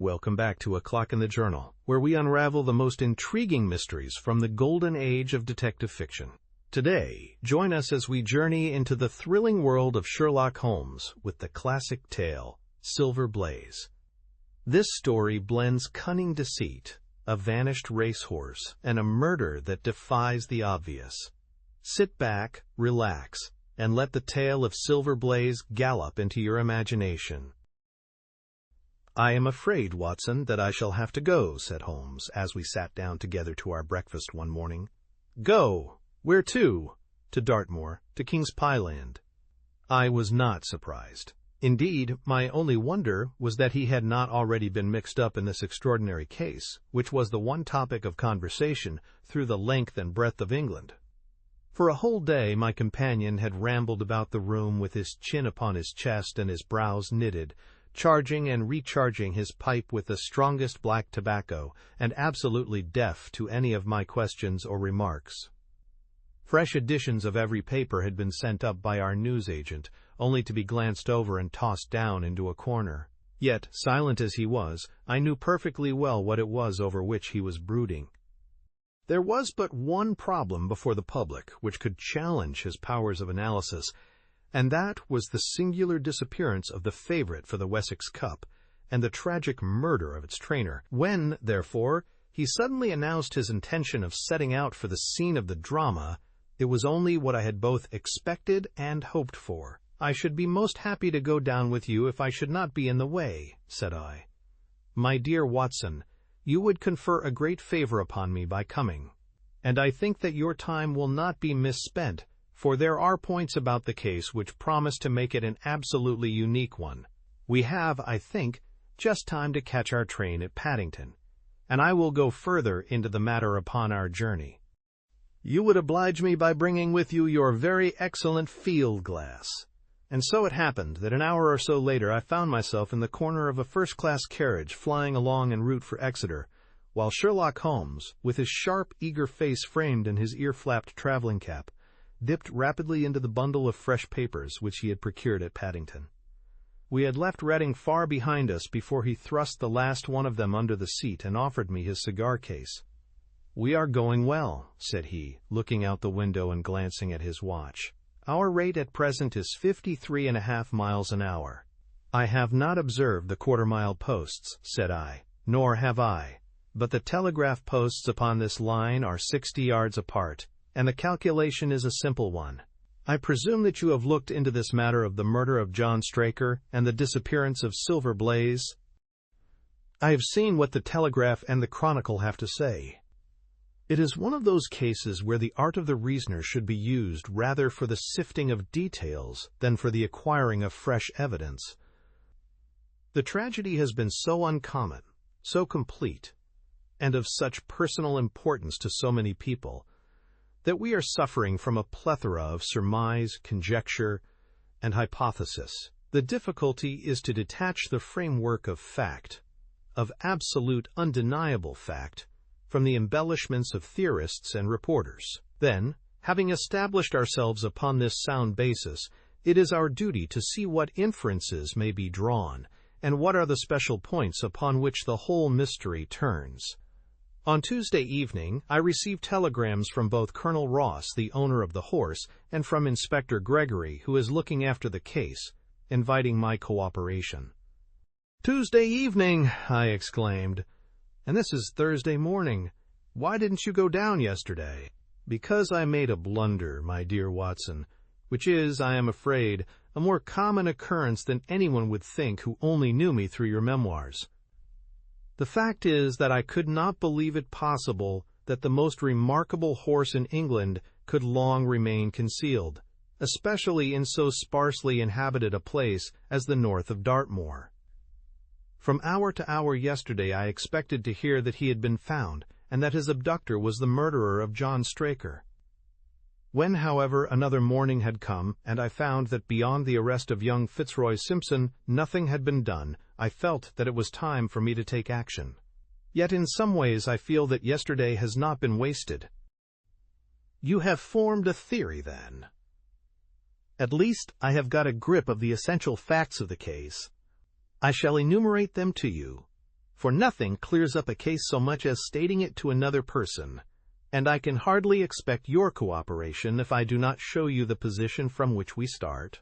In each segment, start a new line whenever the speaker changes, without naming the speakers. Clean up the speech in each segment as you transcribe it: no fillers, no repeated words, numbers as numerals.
Welcome back to A Clock in the Journal, where we unravel the most intriguing mysteries from the golden age of detective fiction. Today, join us as we journey into the thrilling world of Sherlock Holmes with the classic tale, Silver Blaze. This story blends cunning deceit, a vanished racehorse, and a murder that defies the obvious. Sit back, relax, and let the tale of Silver Blaze gallop into your imagination. "I am afraid, Watson, that I shall have to go," said Holmes, as we sat down together to our breakfast one morning. "Go? Where to?" "To Dartmoor, to King's Pyland." I was not surprised. Indeed, my only wonder was that he had not already been mixed up in this extraordinary case, which was the one topic of conversation through the length and breadth of England. For a whole day my companion had rambled about the room with his chin upon his chest and his brows knitted, charging and recharging his pipe with the strongest black tobacco, and absolutely deaf to any of my questions or remarks. Fresh editions of every paper had been sent up by our newsagent, only to be glanced over and tossed down into a corner. Yet, silent as he was, I knew perfectly well what it was over which he was brooding. There was but one problem before the public which could challenge his powers of analysis, and that was the singular disappearance of the favorite for the Wessex Cup, and the tragic murder of its trainer. When, therefore, he suddenly announced his intention of setting out for the scene of the drama, it was only what I had both expected and hoped for. "I should be most happy to go down with you if I should not be in the way," said I. "My dear Watson, you would confer a great favor upon me by coming, and I think that your time will not be misspent, for there are points about the case which promise to make it an absolutely unique one. We have, I think, just time to catch our train at Paddington, and I will go further into the matter upon our journey. You would oblige me by bringing with you your very excellent field glass." And so it happened that an hour or so later I found myself in the corner of a first-class carriage flying along en route for Exeter, while Sherlock Holmes, with his sharp, eager face framed in his ear-flapped traveling cap, dipped rapidly into the bundle of fresh papers which he had procured at Paddington. We had left Reading far behind us before he thrust the last one of them under the seat and offered me his cigar case. "We are going well," said he, looking out the window and glancing at his watch. "Our rate at present is 53.5 miles an hour." "I have not observed the quarter-mile posts," said I. "Nor have I, but the telegraph posts upon this line are 60 yards apart, and the calculation is a simple one. I presume that you have looked into this matter of the murder of John Straker and the disappearance of Silver Blaze?" "I have seen what the Telegraph and the Chronicle have to say. It is one of those cases where the art of the reasoner should be used rather for the sifting of details than for the acquiring of fresh evidence. The tragedy has been so uncommon, so complete, and of such personal importance to so many people, that we are suffering from a plethora of surmise, conjecture, and hypothesis. The difficulty is to detach the framework of fact, of absolute undeniable fact, from the embellishments of theorists and reporters. Then, having established ourselves upon this sound basis, it is our duty to see what inferences may be drawn, and what are the special points upon which the whole mystery turns. On Tuesday evening, I received telegrams from both Colonel Ross, the owner of the horse, and from Inspector Gregory, who is looking after the case, inviting my cooperation." "Tuesday evening!" I exclaimed. "And this is Thursday morning. Why didn't you go down yesterday?" "Because I made a blunder, my dear Watson, which is, I am afraid, a more common occurrence than anyone would think who only knew me through your memoirs. The fact is that I could not believe it possible that the most remarkable horse in England could long remain concealed, especially in so sparsely inhabited a place as the north of Dartmoor. From hour to hour yesterday I expected to hear that he had been found, and that his abductor was the murderer of John Straker. When, however, another morning had come, and I found that beyond the arrest of young Fitzroy Simpson nothing had been done, I felt that it was time for me to take action. Yet in some ways I feel that yesterday has not been wasted." "You have formed a theory, then?" "At least I have got a grip of the essential facts of the case. I shall enumerate them to you. for nothing clears up a case so much as stating it to another person, and I can hardly expect your cooperation if I do not show you the position from which we start."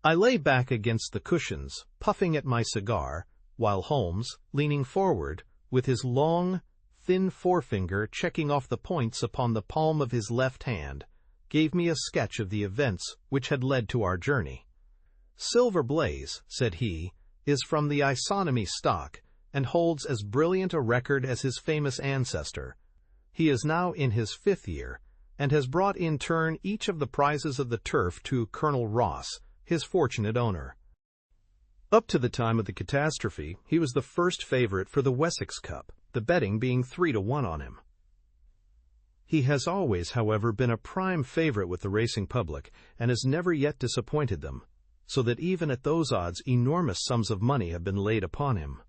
I lay back against the cushions, puffing at my cigar, while Holmes, leaning forward, with his long, thin forefinger checking off the points upon the palm of his left hand, gave me a sketch of the events which had led to our journey. "Silver Blaze," said he, "is from the isonomy stock, and holds as brilliant a record as his famous ancestor. He is now in his 5th year, and has brought in turn each of the prizes of the turf to Colonel Ross, his fortunate owner. Up to the time of the catastrophe, he was the first favorite for the Wessex Cup, the betting being 3-1 on him. He has always, however, been a prime favorite with the racing public, and has never yet disappointed them, so that even at those odds enormous sums of money have been laid upon him.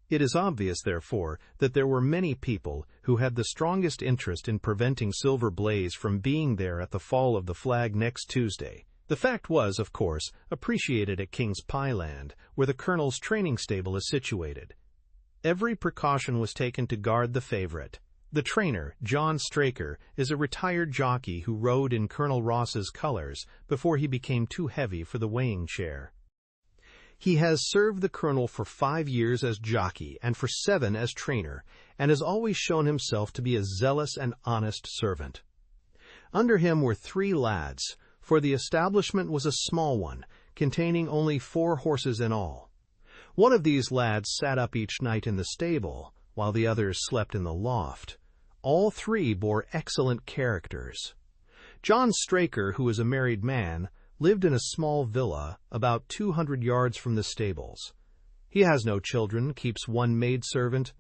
It is obvious, therefore, that there were many people who had the strongest interest in preventing Silver Blaze from being there at the fall of the flag next Tuesday. The fact was, of course, appreciated at King's Pyland, where the Colonel's training stable is situated. Every precaution was taken to guard the favorite. The trainer, John Straker, is a retired jockey who rode in Colonel Ross's colors before he became too heavy for the weighing chair. He has served the Colonel for 5 years as jockey and for 7 as trainer, and has always shown himself to be a zealous and honest servant. Under him were 3 lads, for the establishment was a small one, containing only 4 horses in all. One of these lads sat up each night in the stable, while the others slept in the loft. All 3 bore excellent characters. John Straker, who was a married man, lived in a small villa about 200 yards from the stables. He has no children, keeps 1 maidservant,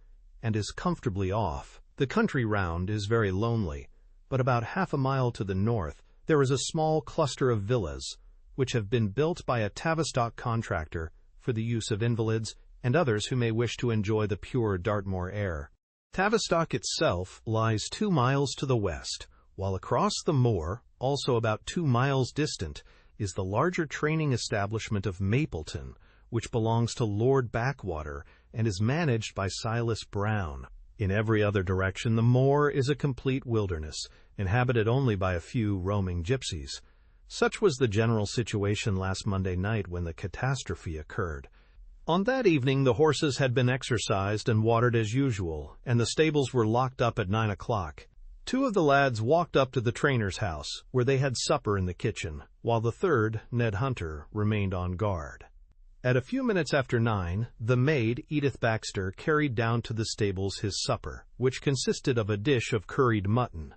and is comfortably off. The country round is very lonely, but about half a mile to the north there is a small cluster of villas, which have been built by a Tavistock contractor for the use of invalids and others who may wish to enjoy the pure Dartmoor air. Tavistock itself lies 2 miles to the west, while across the moor, also about 2 miles distant, is the larger training establishment of Mapleton, which belongs to Lord Backwater and is managed by Silas Brown. In every other direction, the moor is a complete wilderness, inhabited only by a few roaming gypsies. Such was the general situation last Monday night when the catastrophe occurred. On that evening the horses had been exercised and watered as usual, and the stables were locked up at 9 o'clock. 2 of the lads walked up to the trainer's house, where they had supper in the kitchen, while the third, Ned Hunter, remained on guard. At a few minutes after 9, the maid, Edith Baxter, carried down to the stables his supper, which consisted of a dish of curried mutton.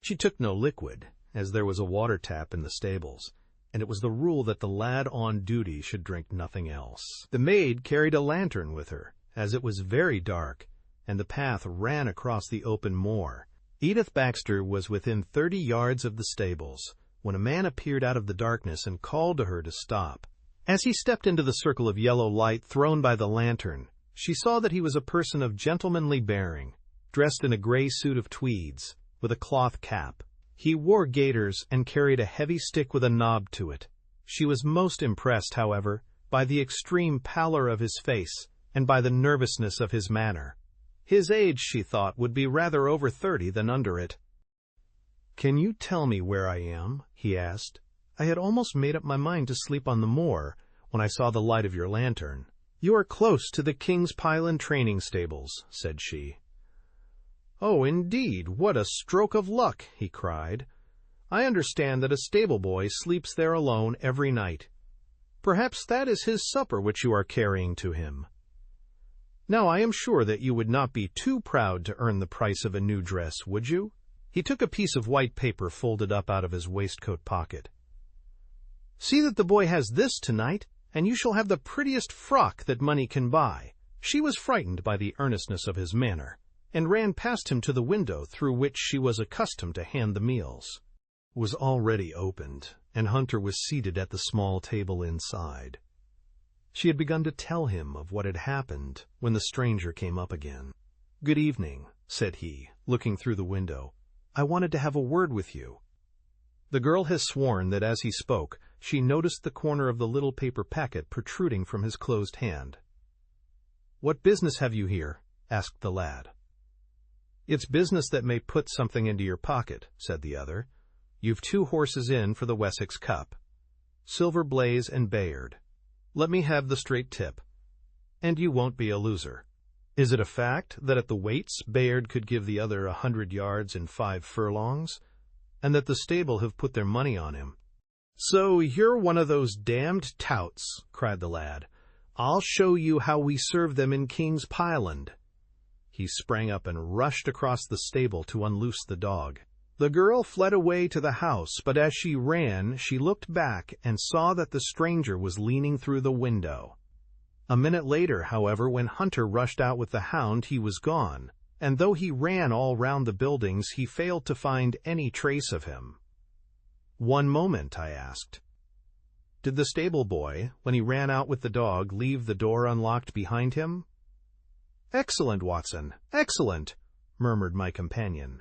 She took no liquid, as there was a water tap in the stables, and it was the rule that the lad on duty should drink nothing else. The maid carried a lantern with her, as it was very dark, and the path ran across the open moor. Edith Baxter was within 30 yards of the stables, when a man appeared out of the darkness and called to her to stop. As he stepped into the circle of yellow light thrown by the lantern, she saw that he was a person of gentlemanly bearing, dressed in a gray suit of tweeds, with a cloth cap. He wore gaiters and carried a heavy stick with a knob to it. She was most impressed, however, by the extreme pallor of his face and by the nervousness of his manner. His age, she thought, would be rather over 30 than under it. "Can you tell me where I am?" he asked. "I had almost made up my mind to sleep on the moor when I saw the light of your lantern." "You are close to the King's Pyland training stables," said she. "Oh, indeed, what a stroke of luck!" he cried. "I understand that a stable-boy sleeps there alone every night. Perhaps that is his supper which you are carrying to him. Now I am sure that you would not be too proud to earn the price of a new dress, would you?" He took a piece of white paper folded up out of his waistcoat pocket. "See that the boy has this tonight, and you shall have the prettiest frock that money can buy." She was frightened by the earnestness of his manner, and ran past him to the window through which she was accustomed to hand the meals. It was already opened, and Hunter was seated at the small table inside. She had begun to tell him of what had happened when the stranger came up again. "Good evening," said he, looking through the window. "I wanted to have a word with you." The girl has sworn that as he spoke, she noticed the corner of the little paper packet protruding from his closed hand. "What business have you here?" asked the lad. "It's business that may put something into your pocket," said the other. "You've 2 horses in for the Wessex Cup, Silver Blaze and Bayard. Let me have the straight tip, and you won't be a loser. Is it a fact that at the weights Bayard could give the other 100 yards in 5 furlongs, and that the stable have put their money on him?" "So you're one of those damned touts," cried the lad. "I'll show you how we serve them in King's Pyland." He sprang up and rushed across the stable to unloose the dog. The girl fled away to the house, but as she ran, she looked back and saw that the stranger was leaning through the window. A minute later, however, when Hunter rushed out with the hound, he was gone, and though he ran all round the buildings, he failed to find any trace of him. "One moment," I asked. "Did the stable boy, when he ran out with the dog, leave the door unlocked behind him?" "Excellent, Watson, excellent," murmured my companion.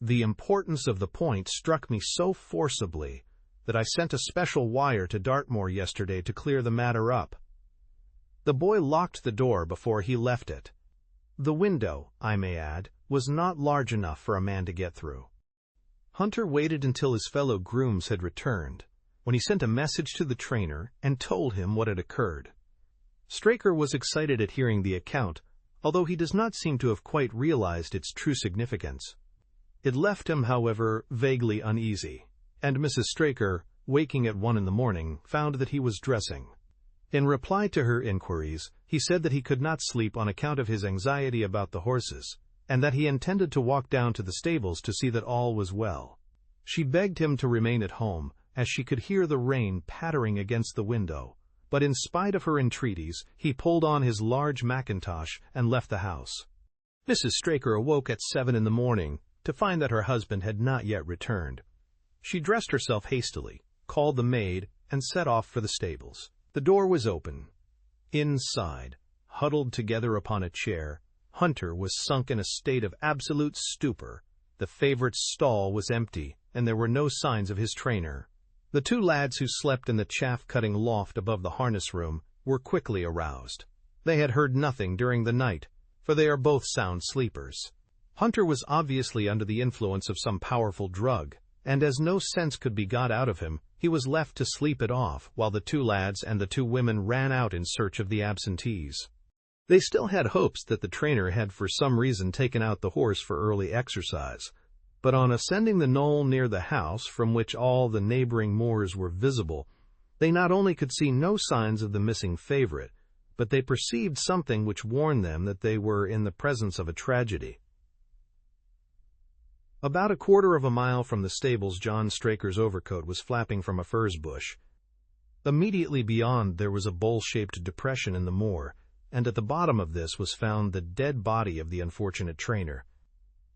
The importance of the point struck me so forcibly that I sent a special wire to Dartmoor yesterday to clear the matter up. The boy locked the door before he left it. The window, I may add, was not large enough for a man to get through. Hunter waited until his fellow grooms had returned, when he sent a message to the trainer and told him what had occurred. Straker was excited at hearing the account, although he does not seem to have quite realized its true significance. It left him, however, vaguely uneasy, and Mrs. Straker, waking at 1 in the morning, found that he was dressing. In reply to her inquiries, he said that he could not sleep on account of his anxiety about the horses, and that he intended to walk down to the stables to see that all was well. She begged him to remain at home, as she could hear the rain pattering against the window, but in spite of her entreaties, he pulled on his large mackintosh and left the house. Mrs. Straker awoke at 7 in the morning to find that her husband had not yet returned. She dressed herself hastily, called the maid, and set off for the stables. The door was open. Inside, huddled together upon a chair, Hunter was sunk in a state of absolute stupor. The favorite's stall was empty, and there were no signs of his trainer. The 2 lads who slept in the chaff-cutting loft above the harness room were quickly aroused. They had heard nothing during the night, for they are both sound sleepers. Hunter was obviously under the influence of some powerful drug, and as no sense could be got out of him, he was left to sleep it off while the 2 lads and the 2 women ran out in search of the absentees. They still had hopes that the trainer had for some reason taken out the horse for early exercise, but on ascending the knoll near the house, from which all the neighboring moors were visible, they not only could see no signs of the missing favorite, but they perceived something which warned them that they were in the presence of a tragedy. About a quarter of a mile from the stables, John Straker's overcoat was flapping from a furze bush. Immediately beyond there was a bowl-shaped depression in the moor, and at the bottom of this was found the dead body of the unfortunate trainer.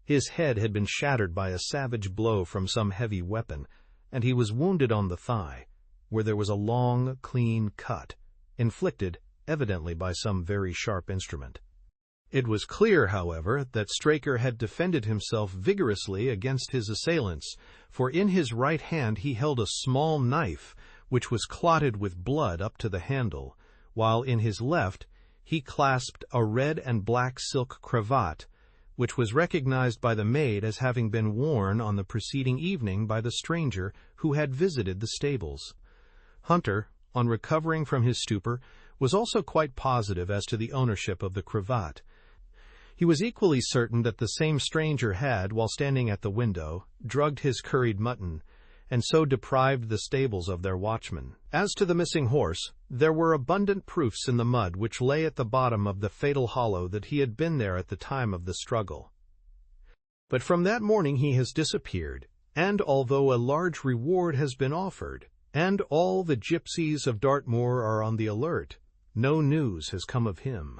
His head had been shattered by a savage blow from some heavy weapon, and he was wounded on the thigh, where there was a long, clean cut, inflicted evidently by some very sharp instrument. It was clear, however, that Straker had defended himself vigorously against his assailants, for in his right hand he held a small knife, which was clotted with blood up to the handle, while in his left he clasped a red and black silk cravat, which was recognized by the maid as having been worn on the preceding evening by the stranger who had visited the stables. Hunter, on recovering from his stupor, was also quite positive as to the ownership of the cravat. He was equally certain that the same stranger had, while standing at the window, drugged his curried mutton, and so deprived the stables of their watchman. As to the missing horse, there were abundant proofs in the mud which lay at the bottom of the fatal hollow that he had been there at the time of the struggle. But from that morning he has disappeared, and although a large reward has been offered, and all the gypsies of Dartmoor are on the alert, no news has come of him.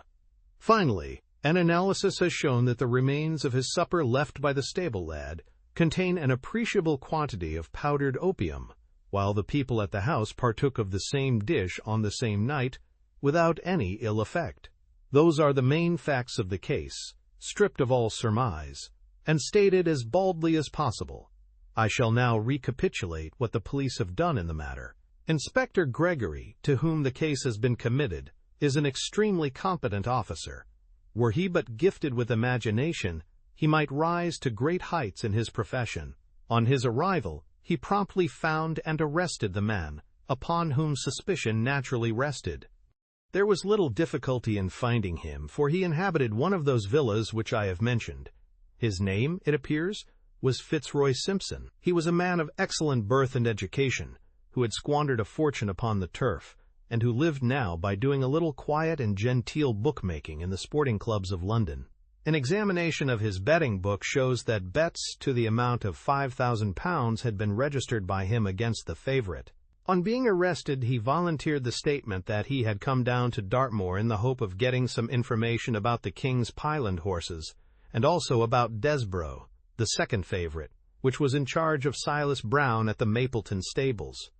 Finally, an analysis has shown that the remains of his supper left by the stable lad contain an appreciable quantity of powdered opium, while the people at the house partook of the same dish on the same night without any ill effect. Those are the main facts of the case, stripped of all surmise, and stated as baldly as possible. I shall now recapitulate what the police have done in the matter. Inspector Gregory, to whom the case has been committed, is an extremely competent officer. Were he but gifted with imagination, he might rise to great heights in his profession. On his arrival, he promptly found and arrested the man, upon whom suspicion naturally rested. There was little difficulty in finding him, for he inhabited one of those villas which I have mentioned. His name, it appears, was Fitzroy Simpson. He was a man of excellent birth and education, who had squandered a fortune upon the turf, and who lived now by doing a little quiet and genteel bookmaking in the sporting clubs of London. An examination of his betting book shows that bets to the amount of £5,000 had been registered by him against the favourite. On being arrested, he volunteered the statement that he had come down to Dartmoor in the hope of getting some information about the King's Pyland horses, and also about Desborough, the second favourite, which was in charge of Silas Brown at the Mapleton stables.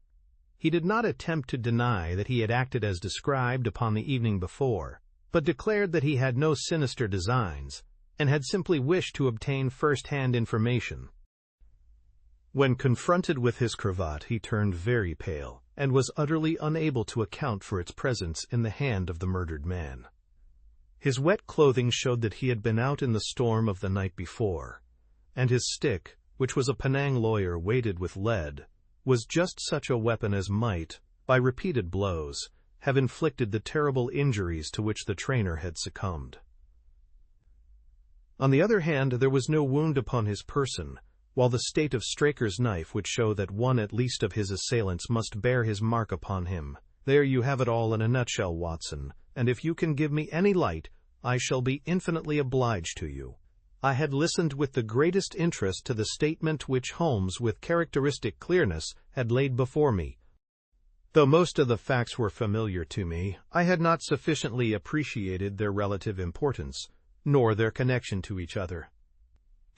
He did not attempt to deny that he had acted as described upon the evening before, but declared that he had no sinister designs, and had simply wished to obtain first-hand information. When confronted with his cravat, he turned very pale, and was utterly unable to account for its presence in the hand of the murdered man. His wet clothing showed that he had been out in the storm of the night before, and his stick, which was a Penang lawyer weighted with lead, was just such a weapon as might, by repeated blows, have inflicted the terrible injuries to which the trainer had succumbed. On the other hand, there was no wound upon his person, while the state of Straker's knife would show that one at least of his assailants must bear his mark upon him. There you have it all in a nutshell, Watson, and if you can give me any light, I shall be infinitely obliged to you. I had listened with the greatest interest to the statement which Holmes, with characteristic clearness, had laid before me. Though most of the facts were familiar to me, I had not sufficiently appreciated their relative importance, nor their connection to each other.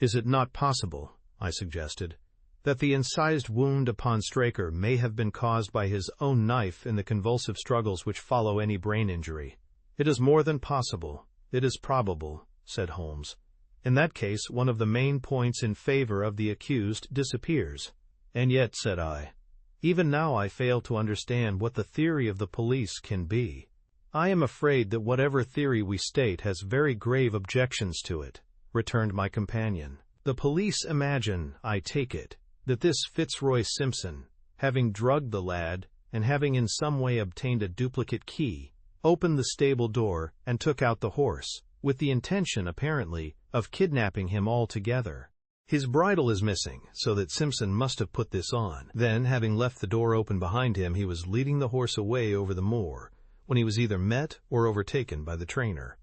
"Is it not possible," I suggested, "that the incised wound upon Straker may have been caused by his own knife in the convulsive struggles which follow any brain injury?" "It is more than possible. It is probable," said Holmes. "In that case, one of the main points in favor of the accused disappears." "And yet," said I, "even now I fail to understand what the theory of the police can be." "I am afraid that whatever theory we state has very grave objections to it," returned my companion. "The police imagine, I take it, that this Fitzroy Simpson, having drugged the lad, and having in some way obtained a duplicate key, opened the stable door and took out the horse, with the intention, apparently, of kidnapping him altogether. His bridle is missing, so that Simpson must have put this on. Then, having left the door open behind him, he was leading the horse away over the moor, when he was either met or overtaken by the trainer.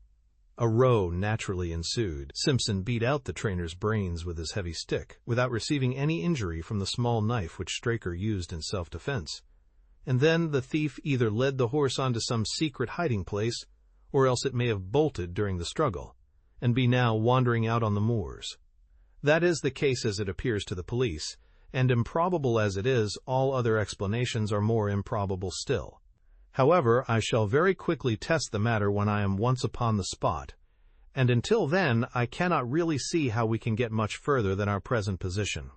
A row naturally ensued. Simpson beat out the trainer's brains with his heavy stick, without receiving any injury from the small knife which Straker used in self-defense. And then the thief either led the horse on to some secret hiding place, or else it may have bolted during the struggle, and be now wandering out on the moors. That is the case as it appears to the police, and improbable as it is, all other explanations are more improbable still. However, I shall very quickly test the matter when I am once upon the spot, and until then I cannot really see how we can get much further than our present position.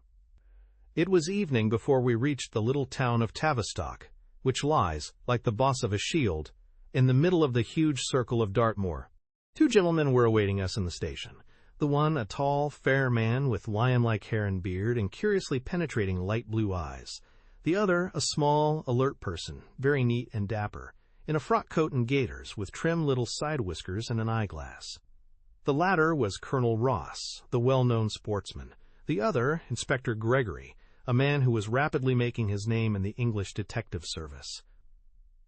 It was evening before we reached the little town of Tavistock, which lies, like the boss of a shield, in the middle of the huge circle of Dartmoor. Two gentlemen were awaiting us in the station. The one, a tall, fair man with lion-like hair and beard and curiously penetrating light blue eyes. The other, a small, alert person, very neat and dapper, in a frock coat and gaiters, with trim little side whiskers and an eyeglass. The latter was Colonel Ross, the well-known sportsman. The other, Inspector Gregory, a man who was rapidly making his name in the English detective service.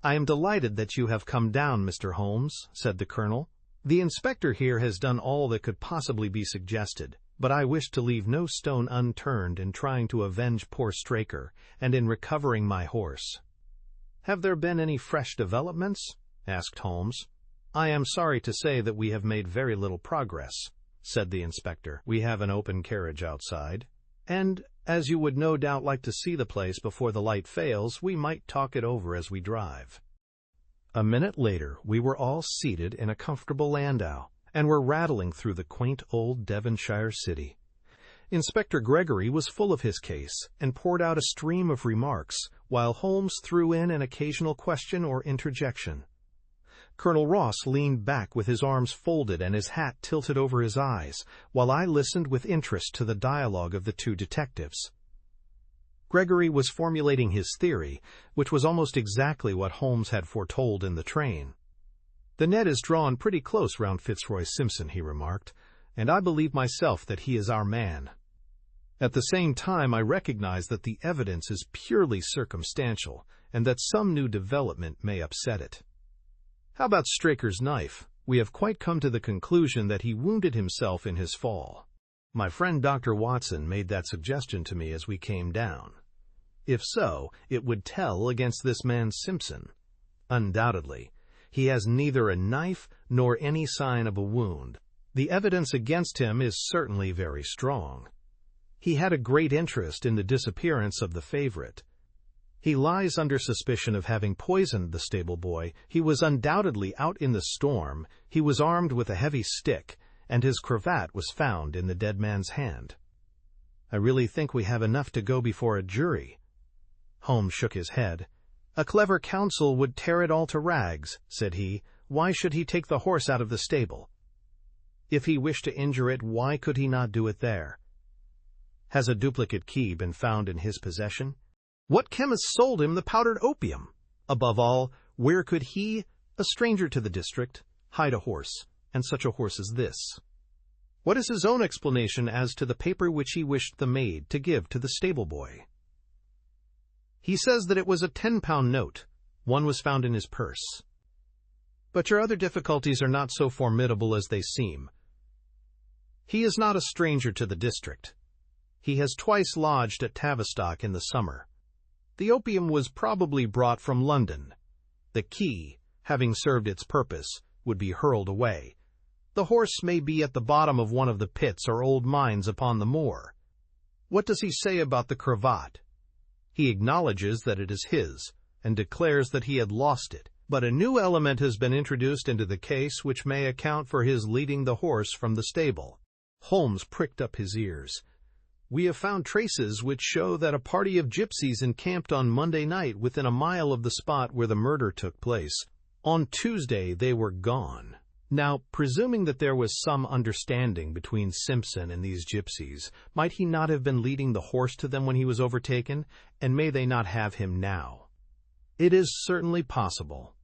"I am delighted that you have come down, Mr. Holmes," said the colonel. "The inspector here has done all that could possibly be suggested, but I wish to leave no stone unturned in trying to avenge poor Straker and in recovering my horse." "Have there been any fresh developments?" asked Holmes. "I am sorry to say that we have made very little progress," said the inspector. "We have an open carriage outside, and, as you would no doubt like to see the place before the light fails, we might talk it over as we drive." A minute later we were all seated in a comfortable landau, and were rattling through the quaint old Devonshire city. Inspector Gregory was full of his case, and poured out a stream of remarks, while Holmes threw in an occasional question or interjection. Colonel Ross leaned back with his arms folded and his hat tilted over his eyes, while I listened with interest to the dialogue of the two detectives. Gregory was formulating his theory, which was almost exactly what Holmes had foretold in the train. "The net is drawn pretty close round Fitzroy Simpson," he remarked, "and I believe myself that he is our man. At the same time, I recognize that the evidence is purely circumstantial, and that some new development may upset it. How about Straker's knife? We have quite come to the conclusion that he wounded himself in his fall. My friend Dr. Watson made that suggestion to me as we came down. If so, it would tell against this man Simpson. Undoubtedly, he has neither a knife nor any sign of a wound. The evidence against him is certainly very strong. He had a great interest in the disappearance of the favorite. He lies under suspicion of having poisoned the stable boy. He was undoubtedly out in the storm. He was armed with a heavy stick, and his cravat was found in the dead man's hand. I really think we have enough to go before a jury." Holmes shook his head. "A clever counsel would tear it all to rags," said he. "Why should he take the horse out of the stable? If he wished to injure it, why could he not do it there? Has a duplicate key been found in his possession? What chemist sold him the powdered opium? Above all, where could he, a stranger to the district, hide a horse, and such a horse as this? What is his own explanation as to the paper which he wished the maid to give to the stable boy? He says that it was a 10-pound note. One was found in his purse. But your other difficulties are not so formidable as they seem. He is not a stranger to the district. He has twice lodged at Tavistock in the summer. The opium was probably brought from London. The key, having served its purpose, would be hurled away. The horse may be at the bottom of one of the pits or old mines upon the moor. What does he say about the cravat? He acknowledges that it is his, and declares that he had lost it. But a new element has been introduced into the case which may account for his leading the horse from the stable." Holmes pricked up his ears. "We have found traces which show that a party of gypsies encamped on Monday night within a mile of the spot where the murder took place. On Tuesday they were gone. Now, presuming that there was some understanding between Simpson and these gypsies, might he not have been leading the horse to them when he was overtaken, and may they not have him now? It is certainly possible.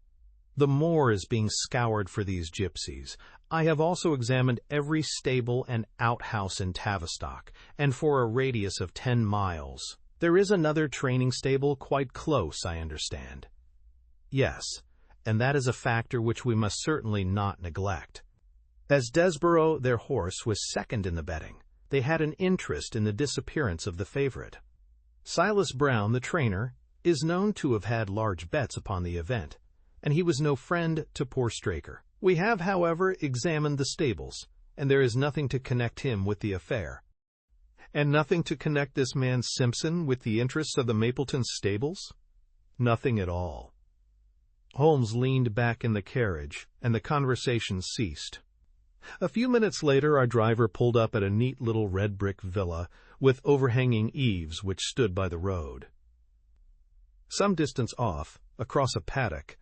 The moor is being scoured for these gypsies. I have also examined every stable and outhouse in Tavistock, and for a radius of 10 miles. There is another training stable quite close, I understand." "Yes, and that is a factor which we must certainly not neglect. As Desborough, their horse, was second in the betting, they had an interest in the disappearance of the favorite. Silas Brown, the trainer, is known to have had large bets upon the event, and he was no friend to poor Straker. We have, however, examined the stables, and there is nothing to connect him with the affair." "And nothing to connect this man Simpson with the interests of the Mapleton stables?" "Nothing at all." Holmes leaned back in the carriage, and the conversation ceased. A few minutes later our driver pulled up at a neat little red brick villa with overhanging eaves which stood by the road. Some distance off, across a paddock,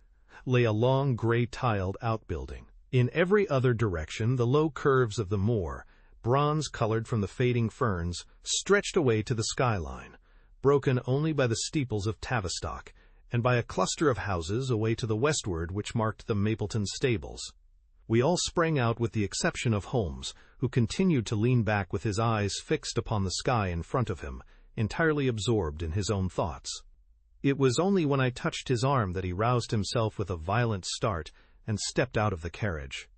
lay a long gray-tiled outbuilding. In every other direction the low curves of the moor, bronze-colored from the fading ferns, stretched away to the skyline, broken only by the steeples of Tavistock, and by a cluster of houses away to the westward which marked the Mapleton stables. We all sprang out with the exception of Holmes, who continued to lean back with his eyes fixed upon the sky in front of him, entirely absorbed in his own thoughts. It was only when I touched his arm that he roused himself with a violent start and stepped out of the carriage.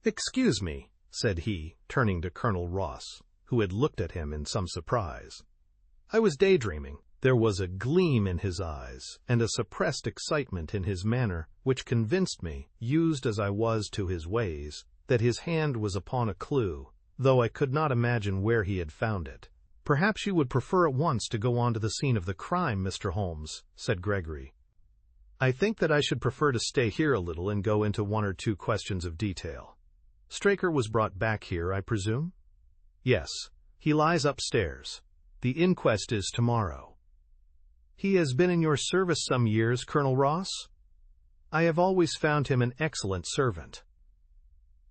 "Excuse me," said he, turning to Colonel Ross, who had looked at him in some surprise. "I was daydreaming." There was a gleam in his eyes and a suppressed excitement in his manner which convinced me, used as I was to his ways, that his hand was upon a clue, though I could not imagine where he had found it. "Perhaps you would prefer at once to go on to the scene of the crime, Mr. Holmes," said Gregory. "I think that I should prefer to stay here a little and go into one or two questions of detail. Straker was brought back here, I presume?" "Yes, he lies upstairs. The inquest is tomorrow." "He has been in your service some years, Colonel Ross?" I have always found him an excellent servant."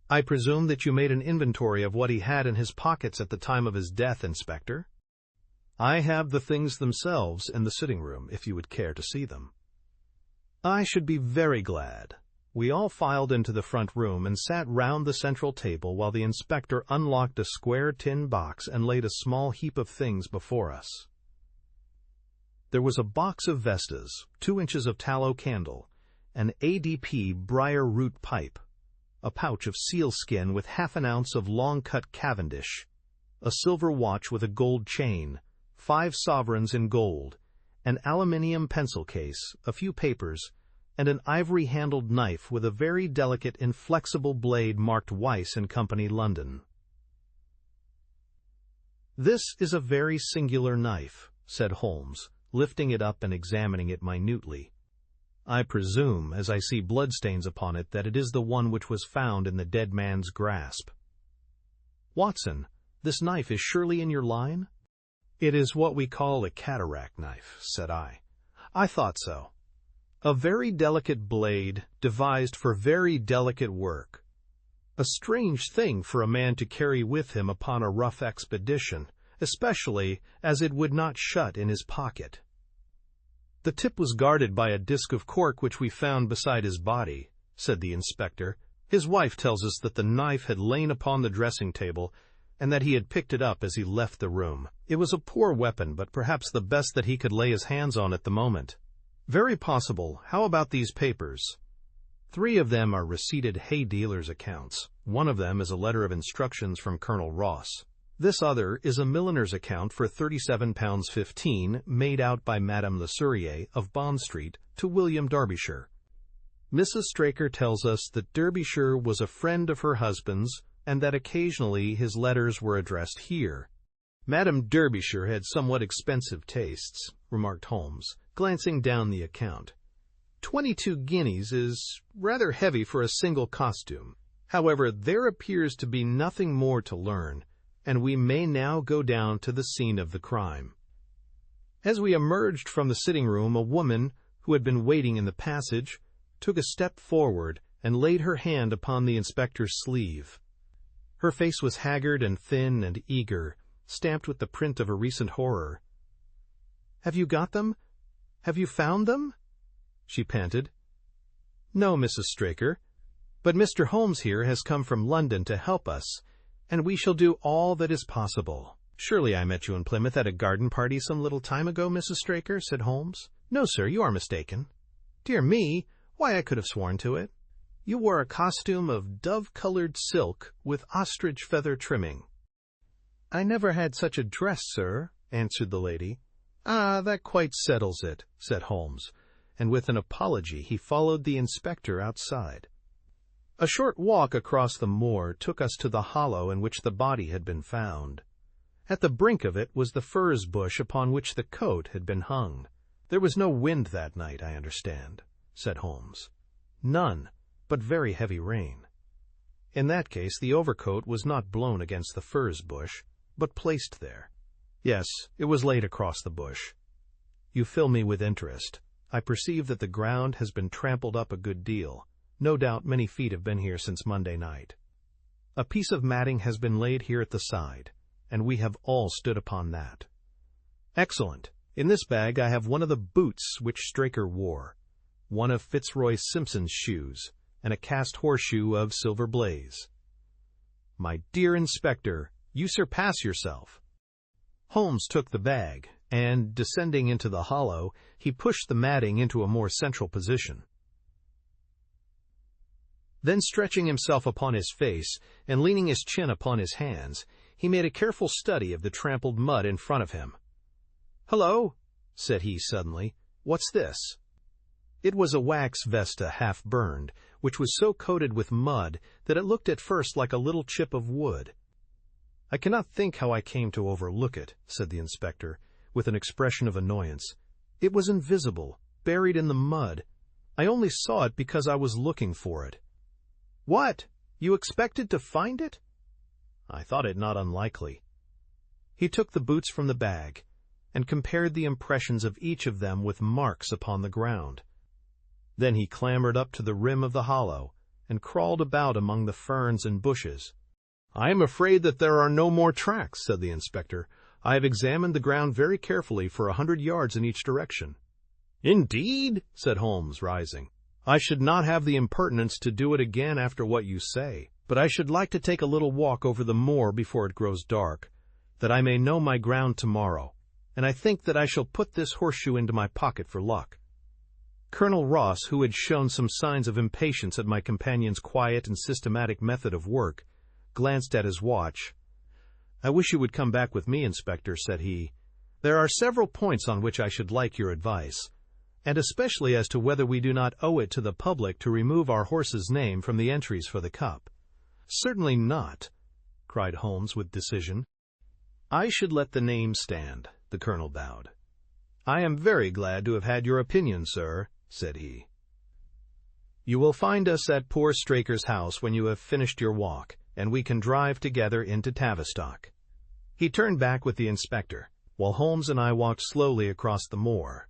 "I presume that you made an inventory of what he had in his pockets at the time of his death, Inspector?" "I have the things themselves in the sitting-room, if you would care to see them." "I should be very glad." We all filed into the front room and sat round the central table while the inspector unlocked a square tin box and laid a small heap of things before us. There was a box of Vestas, 2 inches of tallow candle, an ADP briar root pipe, a pouch of sealskin with half an ounce of long-cut Cavendish, a silver watch with a gold chain, 5 sovereigns in gold, an aluminium pencil case, a few papers, and an ivory-handled knife with a very delicate inflexible blade marked Weiss and Company, London. "This is a very singular knife," said Holmes, lifting it up and examining it minutely. "I presume, as I see bloodstains upon it, that it is the one which was found in the dead man's grasp." "Watson, this knife is surely in your line?" "It is what we call a cataract knife," said I. "I thought so. A very delicate blade, devised for very delicate work. A strange thing for a man to carry with him upon a rough expedition, especially as it would not shut in his pocket." "The tip was guarded by a disc of cork which we found beside his body," said the inspector. "His wife tells us that the knife had lain upon the dressing-table, and that he had picked it up as he left the room. It was a poor weapon, but perhaps the best that he could lay his hands on at the moment." "Very possible. How about these papers?" 3 of them are receipted hay dealers' accounts. One of them is a letter of instructions from Colonel Ross. This other is a milliner's account for £37.15 made out by Madame Lesurrier of Bond Street to William Derbyshire. Mrs. Straker tells us that Derbyshire was a friend of her husband's and that occasionally his letters were addressed here. "Madame Derbyshire had somewhat expensive tastes," remarked Holmes, glancing down the account. 22 guineas is rather heavy for a single costume. However, there appears to be nothing more to learn, and we may now go down to the scene of the crime. As we emerged from the sitting-room, a woman, who had been waiting in the passage, took a step forward and laid her hand upon the inspector's sleeve. Her face was haggard and thin and eager, stamped with the print of a recent horror. "Have you got them? Have you found them?" she panted. "No, Mrs. Straker, but Mr. Holmes here has come from London to help us, and we shall do all that is possible." "Surely I met you in Plymouth at a garden party some little time ago, Mrs. Straker," said Holmes. "No, sir, you are mistaken." "Dear me, why I could have sworn to it. You wore a costume of dove-colored silk with ostrich feather trimming." "I never had such a dress, sir," answered the lady. "Ah, that quite settles it," said Holmes, and with an apology he followed the inspector outside. A short walk across the moor took us to the hollow in which the body had been found. At the brink of it was the furze bush upon which the coat had been hung. "There was no wind that night, I understand," said Holmes. "None, but very heavy rain." "In that case the overcoat was not blown against the furze bush, but placed there." "Yes, it was laid across the bush." "You fill me with interest. I perceive that the ground has been trampled up a good deal. No doubt many feet have been here since Monday night. A piece of matting has been laid here at the side, and we have all stood upon that." "Excellent. In this bag I have one of the boots which Straker wore, one of Fitzroy Simpson's shoes, and a cast horseshoe of Silver Blaze." "My dear Inspector, you surpass yourself." Holmes took the bag, and, descending into the hollow, he pushed the matting into a more central position. Then, stretching himself upon his face and leaning his chin upon his hands, he made a careful study of the trampled mud in front of him. "Hello," said he suddenly, "what's this?" It was a wax vesta half burned, which was so coated with mud that it looked at first like a little chip of wood. "I cannot think how I came to overlook it," said the inspector, with an expression of annoyance. "It was invisible, buried in the mud. I only saw it because I was looking for it." "What? You expected to find it?" "I thought it not unlikely." He took the boots from the bag, and compared the impressions of each of them with marks upon the ground. Then he clambered up to the rim of the hollow and crawled about among the ferns and bushes. "I am afraid that there are no more tracks," said the inspector. "I have examined the ground very carefully for 100 yards in each direction." "Indeed?" said Holmes, rising. "I should not have the impertinence to do it again after what you say, but I should like to take a little walk over the moor before it grows dark, that I may know my ground tomorrow, and I think that I shall put this horseshoe into my pocket for luck." Colonel Ross, who had shown some signs of impatience at my companion's quiet and systematic method of work, glanced at his watch. "I wish you would come back with me, Inspector," said he. "There are several points on which I should like your advice, and especially as to whether we do not owe it to the public to remove our horse's name from the entries for the cup." "Certainly not," cried Holmes with decision. "I should let the name stand." The colonel bowed. "I am very glad to have had your opinion, sir," said he. "You will find us at poor Straker's house when you have finished your walk, and we can drive together into Tavistock." He turned back with the inspector, while Holmes and I walked slowly across the moor.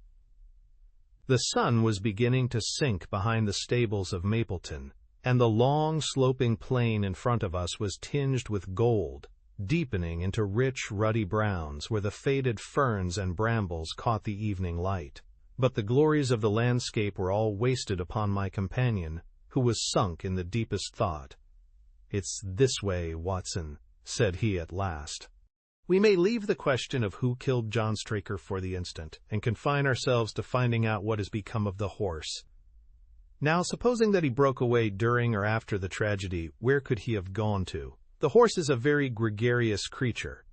The sun was beginning to sink behind the stables of Mapleton, and the long, sloping plain in front of us was tinged with gold, deepening into rich, ruddy browns where the faded ferns and brambles caught the evening light. But the glories of the landscape were all wasted upon my companion, who was sunk in the deepest thought. "It's this way, Watson," said he at last. "We may leave the question of who killed John Straker for the instant, and confine ourselves to finding out what has become of the horse. Now, supposing that he broke away during or after the tragedy, where could he have gone to? The horse is a very gregarious creature.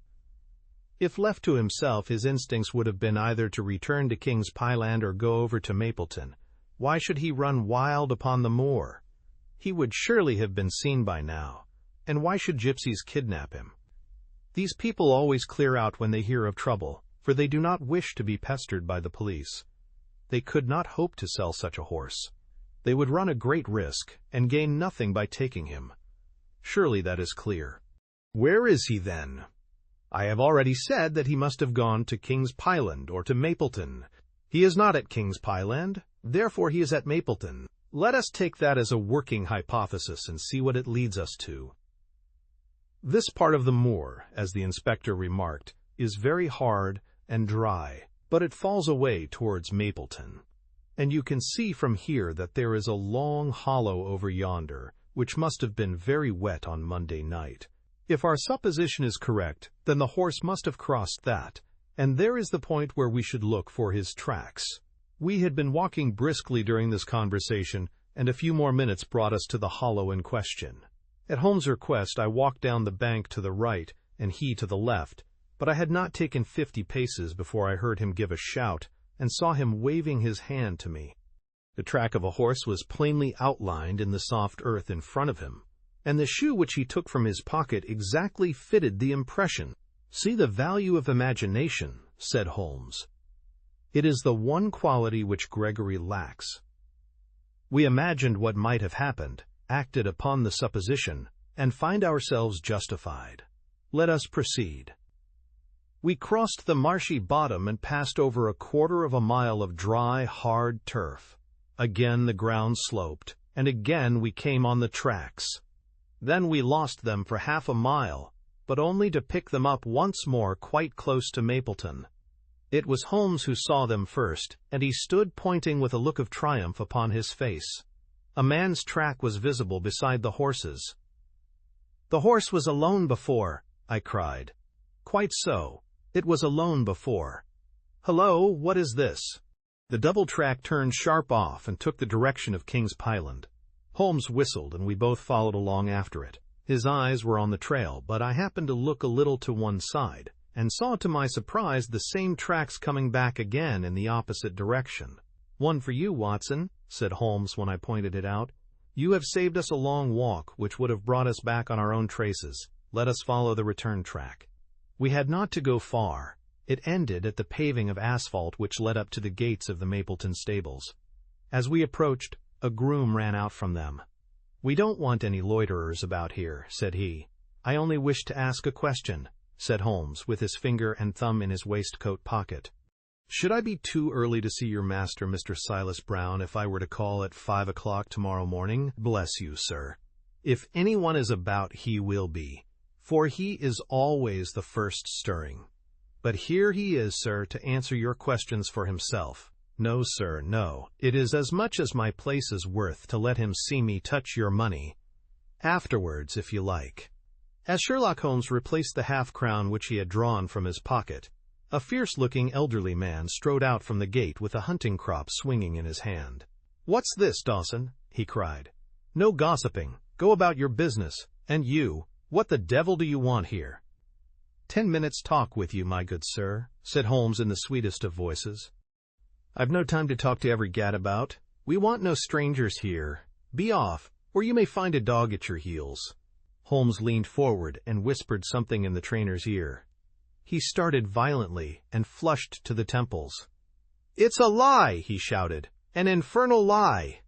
If left to himself, his instincts would have been either to return to King's Pyland or go over to Mapleton. Why should he run wild upon the moor? He would surely have been seen by now. And why should gypsies kidnap him? These people always clear out when they hear of trouble, for they do not wish to be pestered by the police. They could not hope to sell such a horse. They would run a great risk, and gain nothing by taking him. Surely that is clear. Where is he, then? I have already said that he must have gone to King's Pyland or to Mapleton. He is not at King's Pyland, therefore he is at Mapleton. Let us take that as a working hypothesis and see what it leads us to. This part of the moor, as the inspector remarked, is very hard and dry, but it falls away towards Mapleton. And you can see from here that there is a long hollow over yonder, which must have been very wet on Monday night. If our supposition is correct, then the horse must have crossed that, and there is the point where we should look for his tracks. We had been walking briskly during this conversation, and a few more minutes brought us to the hollow in question. At Holmes' request, I walked down the bank to the right, and he to the left, but I had not taken 50 paces before I heard him give a shout, and saw him waving his hand to me. The track of a horse was plainly outlined in the soft earth in front of him, and the shoe which he took from his pocket exactly fitted the impression. "See the value of imagination," said Holmes. "It is the one quality which Gregory lacks. We imagined what might have happened, acted upon the supposition, and find ourselves justified. Let us proceed." We crossed the marshy bottom and passed over a quarter of a mile of dry, hard turf. Again the ground sloped, and again we came on the tracks. Then we lost them for half a mile, but only to pick them up once more quite close to Mapleton. It was Holmes who saw them first, and he stood pointing with a look of triumph upon his face. A man's track was visible beside the horse's. "The horse was alone before," I cried. "Quite so. It was alone before. Hullo, what is this?" The double track turned sharp off and took the direction of King's Pyland. Holmes whistled, and we both followed along after it. His eyes were on the trail, but I happened to look a little to one side, and saw to my surprise the same tracks coming back again in the opposite direction. "One for you, Watson," said Holmes when I pointed it out. "You have saved us a long walk, which would have brought us back on our own traces. Let us follow the return track." We had not to go far. It ended at the paving of asphalt which led up to the gates of the Mapleton stables. As we approached, a groom ran out from them. "We don't want any loiterers about here," said he. "I only wish to ask a question," said Holmes, with his finger and thumb in his waistcoat pocket. Should I be too early to see your master, Mr. Silas Brown, if I were to call at 5 o'clock tomorrow morning? Bless you, sir. If anyone is about, he will be, for he is always the first stirring. But here he is, sir, to answer your questions for himself. No, sir, no. It is as much as my place is worth to let him see me touch your money. Afterwards, if you like. As Sherlock Holmes replaced the half-crown which he had drawn from his pocket, a fierce-looking elderly man strode out from the gate with a hunting crop swinging in his hand. "What's this, Dawson?" he cried. "No gossiping. Go about your business. And you, what the devil do you want here?" 10 minutes' talk with you, my good sir," said Holmes in the sweetest of voices. "I've no time to talk to every gadabout. We want no strangers here. Be off, or you may find a dog at your heels." Holmes leaned forward and whispered something in the trainer's ear. He started violently and flushed to the temples. "It's a lie!" he shouted. "An infernal lie!"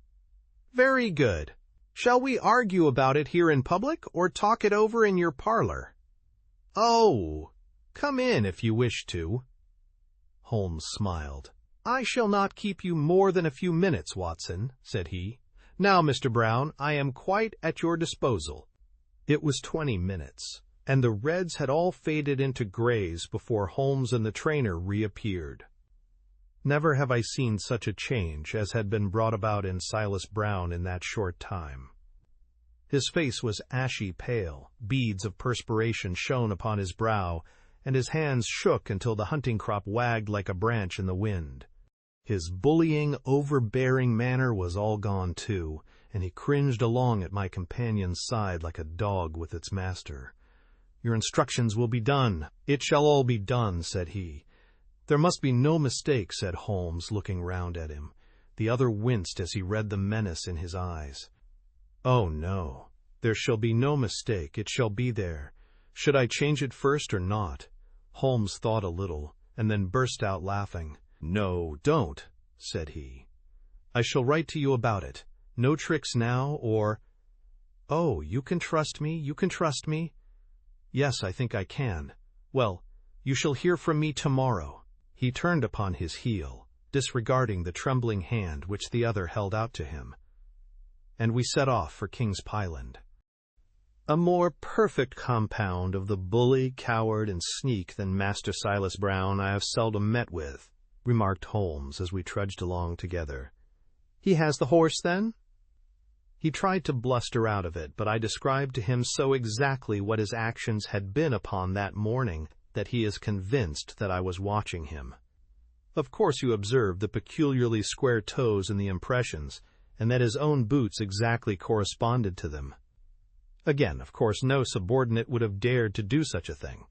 "Very good. Shall we argue about it here in public, or talk it over in your parlor?" "Oh, come in if you wish to." Holmes smiled. "I shall not keep you more than a few minutes, Watson," said he. "Now, Mr. Brown, I am quite at your disposal." It was 20 minutes, and the reds had all faded into grays before Holmes and the trainer reappeared. Never have I seen such a change as had been brought about in Silas Brown in that short time. His face was ashy pale, beads of perspiration shone upon his brow, and his hands shook until the hunting crop wagged like a branch in the wind. His bullying, overbearing manner was all gone too, and he cringed along at my companion's side like a dog with its master. "Your instructions will be done. It shall all be done," said he. "There must be no mistake," said Holmes, looking round at him. The other winced as he read the menace in his eyes. "Oh, no. There shall be no mistake. It shall be there. Should I change it first or not?" Holmes thought a little, and then burst out laughing. "No, don't," said he. "I shall write to you about it. No tricks now, or—" "Oh, you can trust me, you can trust me?" "Yes, I think I can. Well, you shall hear from me tomorrow." He turned upon his heel, disregarding the trembling hand which the other held out to him, and we set off for King's Pyland. A more perfect compound of the bully, coward, and sneak than Master Silas Brown I have seldom met with, remarked Holmes as we trudged along together. "He has the horse, then?" He tried to bluster out of it, but I described to him so exactly what his actions had been upon that morning that he is convinced that I was watching him. Of course you observed the peculiarly square toes in the impressions, and that his own boots exactly corresponded to them. Again, of course, no subordinate would have dared to do such a thing.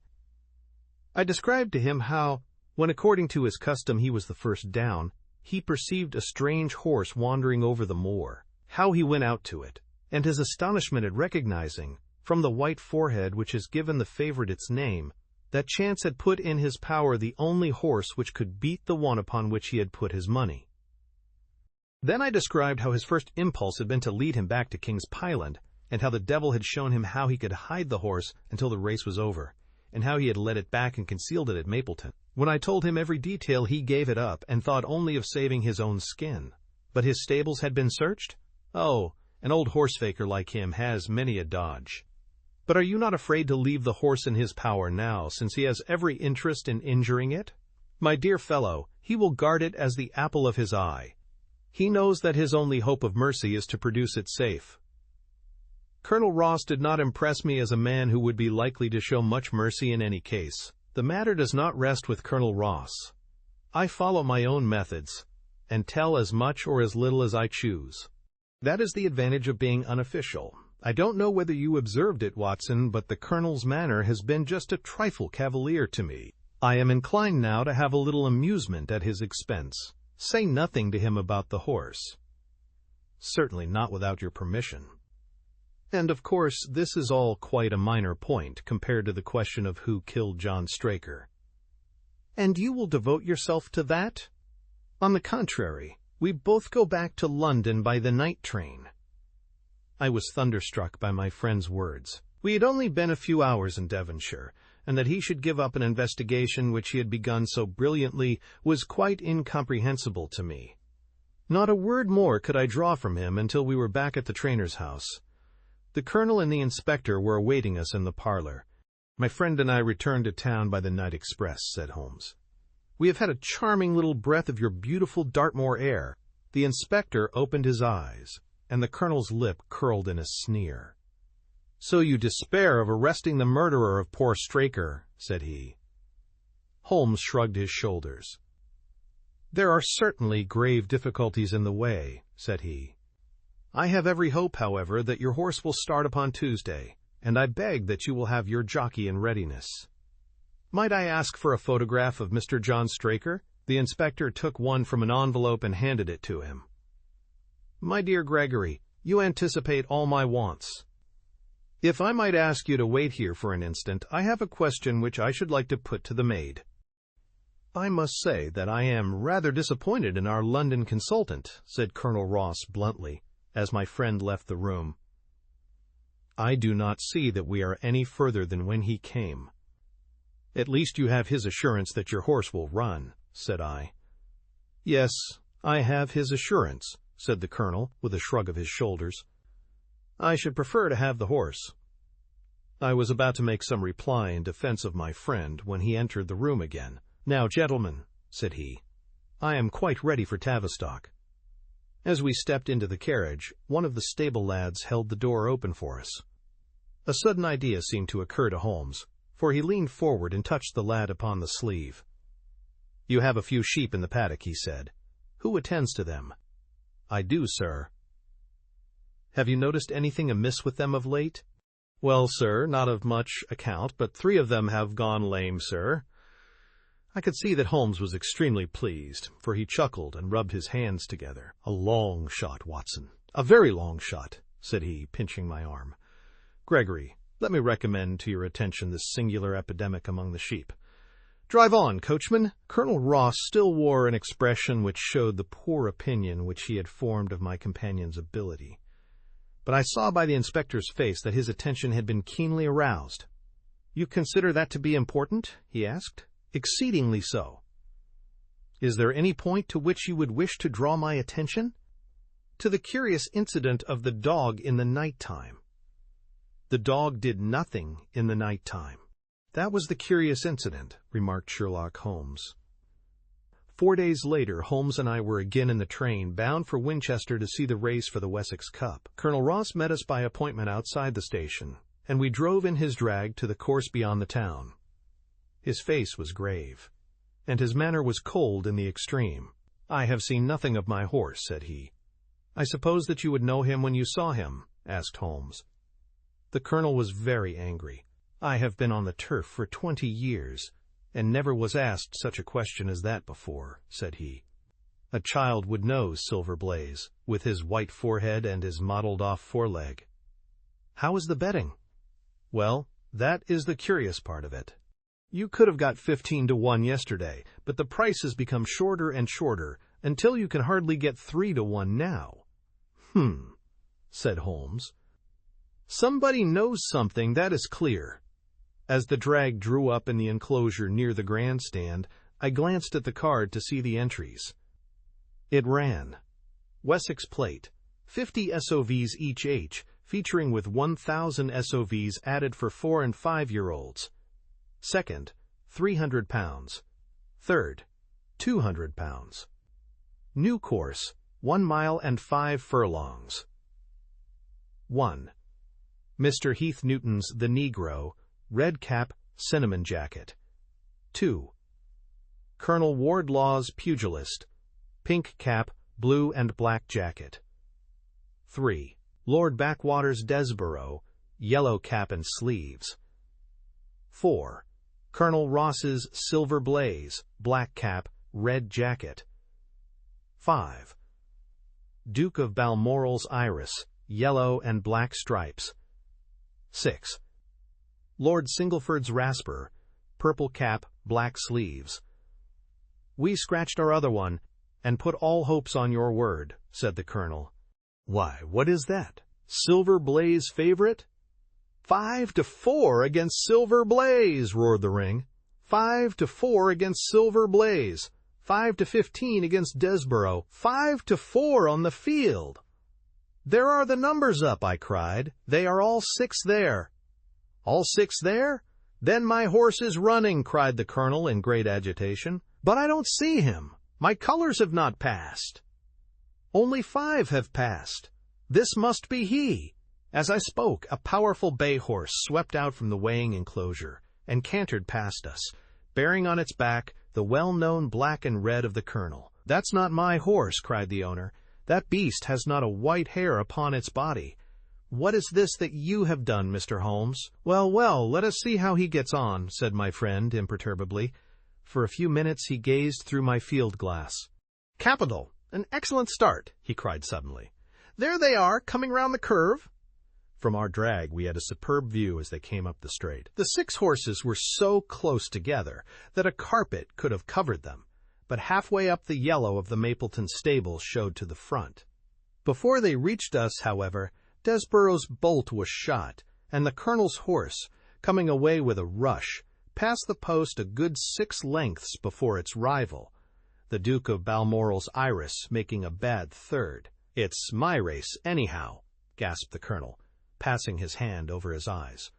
I described to him how, when according to his custom he was the first down, he perceived a strange horse wandering over the moor, how he went out to it, and his astonishment at recognizing, from the white forehead which has given the favorite its name, that chance had put in his power the only horse which could beat the one upon which he had put his money. Then I described how his first impulse had been to lead him back to King's Pyland, and how the devil had shown him how he could hide the horse until the race was over, and how he had led it back and concealed it at Mapleton. When I told him every detail, he gave it up and thought only of saving his own skin. But his stables had been searched? Oh, an old horse-faker like him has many a dodge. But are you not afraid to leave the horse in his power now, since he has every interest in injuring it? My dear fellow, he will guard it as the apple of his eye. He knows that his only hope of mercy is to produce it safe. Colonel Ross did not impress me as a man who would be likely to show much mercy in any case. The matter does not rest with Colonel Ross. I follow my own methods, and tell as much or as little as I choose. That is the advantage of being unofficial. I don't know whether you observed it, Watson, but the Colonel's manner has been just a trifle cavalier to me. I am inclined now to have a little amusement at his expense. Say nothing to him about the horse. Certainly not without your permission. And, of course, this is all quite a minor point compared to the question of who killed John Straker. And you will devote yourself to that? On the contrary, we both go back to London by the night train. I was thunderstruck by my friend's words. We had only been a few hours in Devonshire, and that he should give up an investigation which he had begun so brilliantly was quite incomprehensible to me. Not a word more could I draw from him until we were back at the trainer's house. The colonel and the inspector were awaiting us in the parlor. "My friend and I returned to town by the night express," said Holmes. "We have had a charming little breath of your beautiful Dartmoor air." The inspector opened his eyes, and the colonel's lip curled in a sneer. "So you despair of arresting the murderer of poor Straker," said he. Holmes shrugged his shoulders. "There are certainly grave difficulties in the way," said he. "I have every hope, however, that your horse will start upon Tuesday, and I beg that you will have your jockey in readiness. Might I ask for a photograph of Mr. John Straker?" The inspector took one from an envelope and handed it to him. "My dear Gregory, you anticipate all my wants. If I might ask you to wait here for an instant, I have a question which I should like to put to the maid." "I must say that I am rather disappointed in our London consultant," said Colonel Ross bluntly, as my friend left the room. "I do not see that we are any further than when he came." "At least you have his assurance that your horse will run," said I. "Yes, I have his assurance," said the colonel, with a shrug of his shoulders. "I should prefer to have the horse." I was about to make some reply in defense of my friend when he entered the room again. "Now, gentlemen," said he, "I am quite ready for Tavistock." As we stepped into the carriage, one of the stable lads held the door open for us. A sudden idea seemed to occur to Holmes, for he leaned forward and touched the lad upon the sleeve. "You have a few sheep in the paddock," he said. "Who attends to them?" "I do, sir." "Have you noticed anything amiss with them of late?" "Well, sir, not of much account, but 3 of them have gone lame, sir." I could see that Holmes was extremely pleased, for he chuckled and rubbed his hands together. "A long shot, Watson, a very long shot," said he, pinching my arm. "Gregory, let me recommend to your attention this singular epidemic among the sheep. Drive on, coachman." Colonel Ross still wore an expression which showed the poor opinion which he had formed of my companion's ability, but I saw by the inspector's face that his attention had been keenly aroused. "You consider that to be important?" he asked. "Exceedingly so." "Is there any point to which you would wish to draw my attention?" "To the curious incident of the dog in the night time." "The dog did nothing in the night time." "That was the curious incident," remarked Sherlock Holmes. 4 days later, Holmes and I were again in the train, bound for Winchester to see the race for the Wessex Cup. Colonel Ross met us by appointment outside the station, and we drove in his drag to the course beyond the town. His face was grave, and his manner was cold in the extreme. "I have seen nothing of my horse," said he. "I suppose that you would know him when you saw him?" asked Holmes. The colonel was very angry. "I have been on the turf for 20 years, and never was asked such a question as that before," said he. "A child would know Silver Blaze, with his white forehead and his mottled-off foreleg." "How is the betting?" "Well, that is the curious part of it. You could have got 15 to 1 yesterday, but the price has become shorter and shorter, until you can hardly get 3 to 1 now." Said Holmes. "Somebody knows something, that is clear." As the drag drew up in the enclosure near the grandstand, I glanced at the card to see the entries. It ran, "Wessex Plate, 50 SOVs each H, featuring with 1,000 SOVs added for 4 and 5-year-olds. Second, £300. Third, £200. New course, 1 mile and 5 furlongs. 1. Mr. Heath Newton's The Negro, red cap, cinnamon jacket. 2. Colonel Wardlaw's Pugilist, pink cap, blue and black jacket. 3. Lord Backwater's Desborough, yellow cap and sleeves. 4. Colonel Ross's Silver Blaze, black cap, red jacket. 5. Duke of Balmoral's Iris, yellow and black stripes. 6. Lord Singleford's Rasper, purple cap, black sleeves. "We scratched our other one, and put all hopes on your word," said the colonel. "Why, what is that? Silver Blaze favorite?" 5-4 against Silver Blaze, roared the ring. 5-4 against Silver Blaze. 5-15 against Desborough. 5-4 on the field. There are the numbers up, I cried. They are all 6 there. All 6 there? Then my horse is running, cried the colonel in great agitation. But I don't see him. My colors have not passed. Only 5 have passed. This must be he. As I spoke, a powerful bay horse swept out from the weighing enclosure and cantered past us, bearing on its back the well-known black and red of the colonel. That's not my horse, cried the owner. That beast has not a white hair upon its body. What is this that you have done, Mr. Holmes? Well, well, let us see how he gets on, said my friend imperturbably. For a few minutes he gazed through my field-glass. Capital! An excellent start, he cried suddenly. There they are, coming round the curve. From our drag we had a superb view as they came up the straight. The 6 horses were so close together that a carpet could have covered them, but halfway up the yellow of the Mapleton stable showed to the front. Before they reached us, however, Desborough's bolt was shot, and the colonel's horse, coming away with a rush, passed the post a good 6 lengths before its rival, the Duke of Balmoral's Iris making a bad third. It's my race, anyhow, gasped the colonel, passing his hand over his eyes.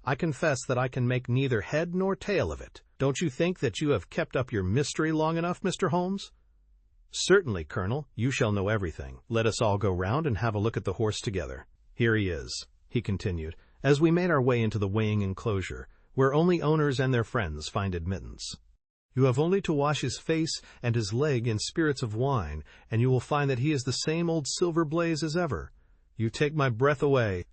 I confess that I can make neither head nor tail of it. Don't you think that you have kept up your mystery long enough, Mr. Holmes? Certainly, Colonel, you shall know everything. Let us all go round and have a look at the horse together. Here he is, he continued, as we made our way into the weighing enclosure, where only owners and their friends find admittance. You have only to wash his face and his leg in spirits of wine, and you will find that he is the same old Silver Blaze as ever. You take my breath away.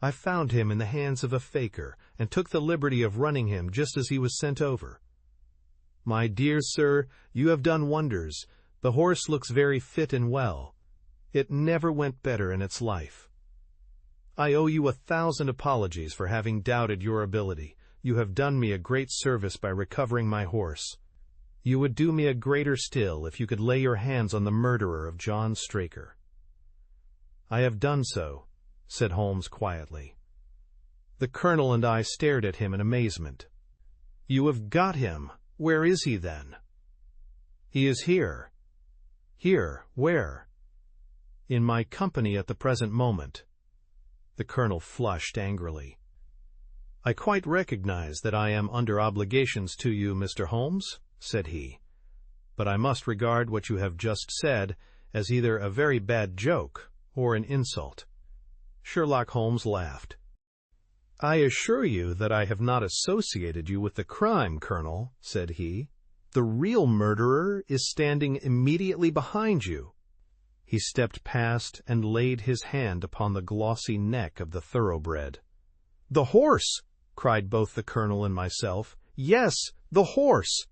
I found him in the hands of a faker, and took the liberty of running him just as he was sent over. My dear sir, you have done wonders. The horse looks very fit and well. It never went better in its life. I owe you 1,000 apologies for having doubted your ability. You have done me a great service by recovering my horse. You would do me a greater still if you could lay your hands on the murderer of John Straker. I have done so, said Holmes quietly. The colonel and I stared at him in amazement. You have got him. Where is he, then? He is here. Here, where? In my company at the present moment. The colonel flushed angrily. I quite recognize that I am under obligations to you, Mr. Holmes, said he, but I must regard what you have just said as either a very bad joke or an insult. Sherlock Holmes laughed. I assure you that I have not associated you with the crime, Colonel, said he. The real murderer is standing immediately behind you. He stepped past and laid his hand upon the glossy neck of the thoroughbred. The horse! Cried both the colonel and myself. Yes, the horse!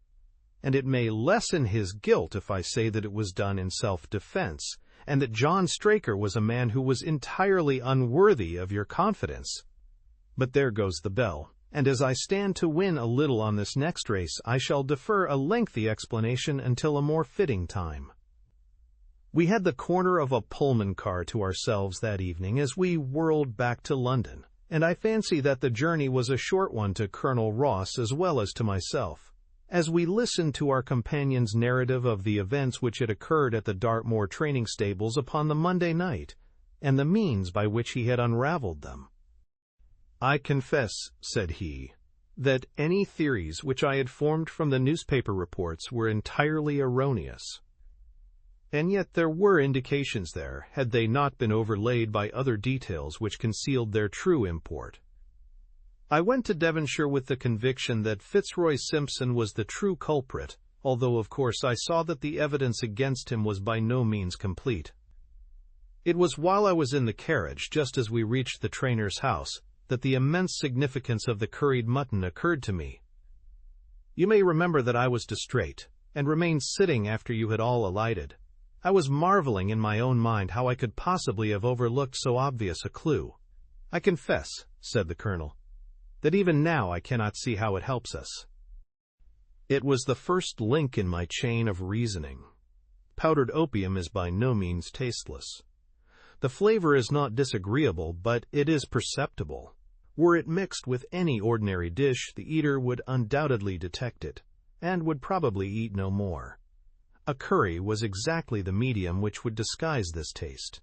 And it may lessen his guilt if I say that it was done in self-defense, and that John Straker was a man who was entirely unworthy of your confidence. But there goes the bell, and as I stand to win a little on this next race, I shall defer a lengthy explanation until a more fitting time. We had the corner of a Pullman car to ourselves that evening as we whirled back to London, and I fancy that the journey was a short one to Colonel Ross as well as to myself. As we listened to our companion's narrative of the events which had occurred at the Dartmoor training stables upon the Monday night, and the means by which he had unraveled them. I confess, said he, that any theories which I had formed from the newspaper reports were entirely erroneous. And yet there were indications there, had they not been overlaid by other details which concealed their true import. I went to Devonshire with the conviction that Fitzroy Simpson was the true culprit, although of course I saw that the evidence against him was by no means complete. It was while I was in the carriage, just as we reached the trainer's house, that the immense significance of the curried mutton occurred to me. You may remember that I was distrait, and remained sitting after you had all alighted. I was marveling in my own mind how I could possibly have overlooked so obvious a clue. I confess, said the colonel, that even now I cannot see how it helps us. It was the first link in my chain of reasoning. Powdered opium is by no means tasteless. The flavor is not disagreeable, but it is perceptible. Were it mixed with any ordinary dish, the eater would undoubtedly detect it, and would probably eat no more. A curry was exactly the medium which would disguise this taste.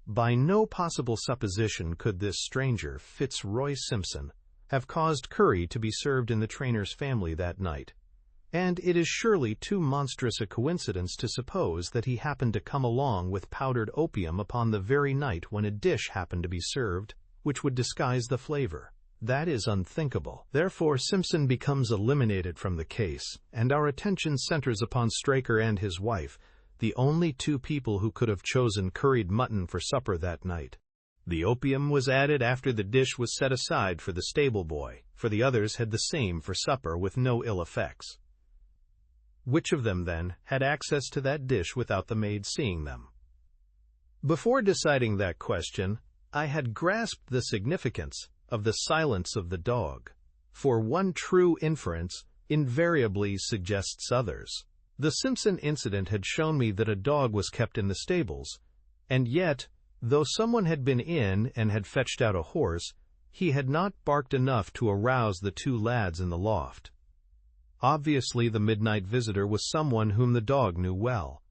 By no possible supposition could this stranger, Fitzroy Simpson, have caused curry to be served in the trainer's family that night, and it is surely too monstrous a coincidence to suppose that he happened to come along with powdered opium upon the very night when a dish happened to be served which would disguise the flavor. That is unthinkable. Therefore, Simpson becomes eliminated from the case, and our attention centers upon Straker and his wife, the only two people who could have chosen curried mutton for supper that night. The opium was added after the dish was set aside for the stable boy, for the others had the same for supper with no ill effects. Which of them, then, had access to that dish without the maid seeing them? Before deciding that question, I had grasped the significance of the silence of the dog, for one true inference invariably suggests others. The Simpson incident had shown me that a dog was kept in the stables, and yet, though someone had been in and had fetched out a horse, he had not barked enough to arouse the two lads in the loft. Obviously, the midnight visitor was someone whom the dog knew well.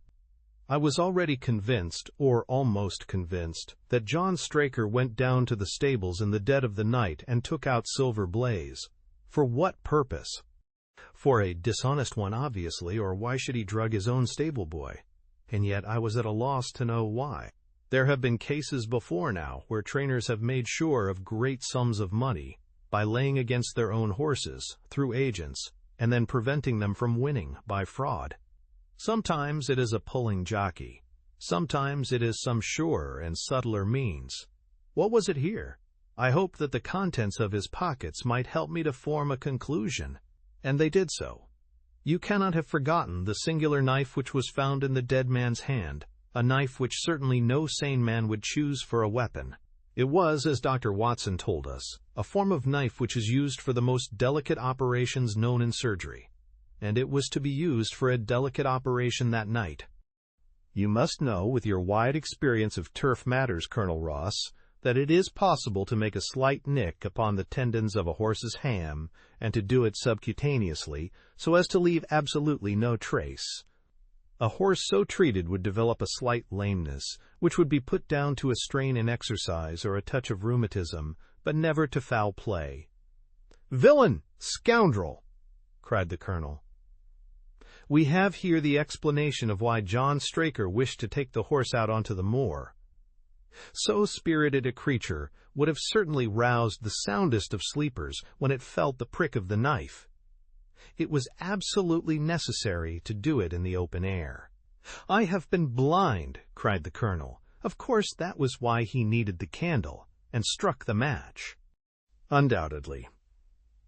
I was already convinced, or almost convinced, that John Straker went down to the stables in the dead of the night and took out Silver Blaze. For what purpose? For a dishonest one, obviously, or why should he drug his own stable boy? And yet I was at a loss to know why. There have been cases before now where trainers have made sure of great sums of money by laying against their own horses, through agents, and then preventing them from winning by fraud. Sometimes it is a pulling jockey. Sometimes it is some surer and subtler means. What was it here? I hoped that the contents of his pockets might help me to form a conclusion, and they did so. You cannot have forgotten the singular knife which was found in the dead man's hand, a knife which certainly no sane man would choose for a weapon. It was, as Dr. Watson told us, a form of knife which is used for the most delicate operations known in surgery. And it was to be used for a delicate operation that night. You must know, with your wide experience of turf matters, Colonel Ross, that it is possible to make a slight nick upon the tendons of a horse's ham, and to do it subcutaneously, so as to leave absolutely no trace. A horse so treated would develop a slight lameness, which would be put down to a strain in exercise or a touch of rheumatism, but never to foul play. "Villain! Scoundrel!" cried the colonel. We have here the explanation of why John Straker wished to take the horse out onto the moor. So spirited a creature would have certainly roused the soundest of sleepers when it felt the prick of the knife. It was absolutely necessary to do it in the open air. "I have been blind," cried the colonel. Of course that was why he needed the candle, and struck the match. Undoubtedly.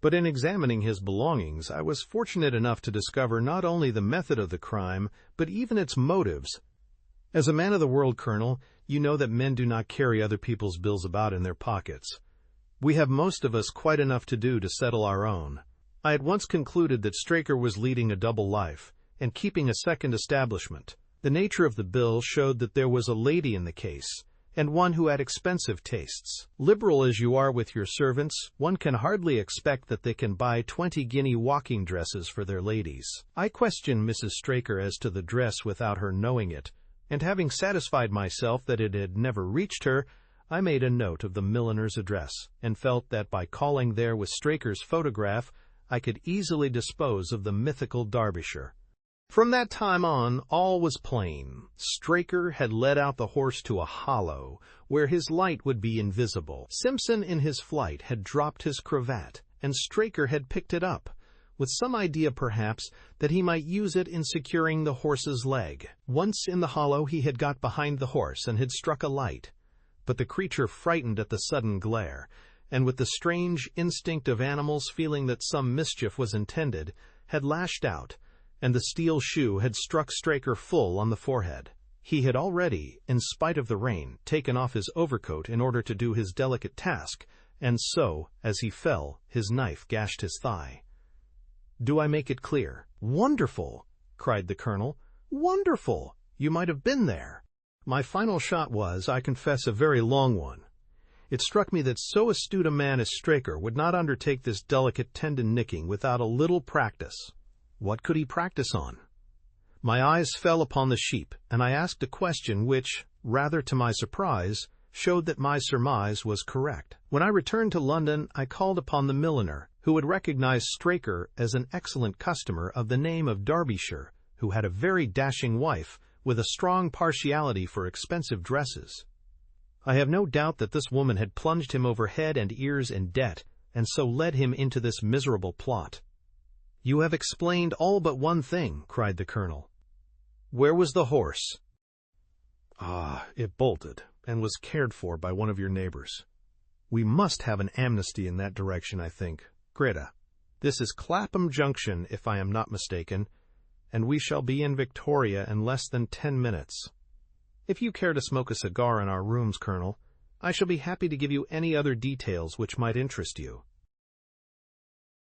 But in examining his belongings, I was fortunate enough to discover not only the method of the crime, but even its motives. As a man of the world, Colonel, you know that men do not carry other people's bills about in their pockets. We have most of us quite enough to do to settle our own. I at once concluded that Straker was leading a double life, and keeping a second establishment. The nature of the bill showed that there was a lady in the case, and one who had expensive tastes. Liberal as you are with your servants, one can hardly expect that they can buy 20-guinea walking dresses for their ladies. I questioned Mrs. Straker as to the dress without her knowing it, and having satisfied myself that it had never reached her, I made a note of the milliner's address, and felt that by calling there with Straker's photograph, I could easily dispose of the mythical Derbyshire. From that time on, all was plain. Straker had led out the horse to a hollow, where his light would be invisible. Simpson, in his flight, had dropped his cravat, and Straker had picked it up, with some idea, perhaps, that he might use it in securing the horse's leg. Once in the hollow, he had got behind the horse and had struck a light. But the creature, frightened at the sudden glare, and with the strange instinct of animals feeling that some mischief was intended, had lashed out, and the steel shoe had struck Straker full on the forehead. He had already, in spite of the rain, taken off his overcoat in order to do his delicate task, and so, as he fell, his knife gashed his thigh. Do I make it clear? "Wonderful!" cried the colonel. "Wonderful! You might have been there." My final shot was, I confess, a very long one. It struck me that so astute a man as Straker would not undertake this delicate tendon-nicking without a little practice. What could he practice on? My eyes fell upon the sheep, and I asked a question which, rather to my surprise, showed that my surmise was correct. When I returned to London, I called upon the milliner, who had recognized Straker as an excellent customer of the name of Derbyshire, who had a very dashing wife with a strong partiality for expensive dresses. I have no doubt that this woman had plunged him over head and ears in debt, and so led him into this miserable plot. "You have explained all but one thing," cried the colonel. "Where was the horse?" "Ah, it bolted, and was cared for by one of your neighbors. We must have an amnesty in that direction, I think. Greta, this is Clapham Junction, if I am not mistaken, and we shall be in Victoria in less than 10 minutes. If you care to smoke a cigar in our rooms, Colonel, I shall be happy to give you any other details which might interest you."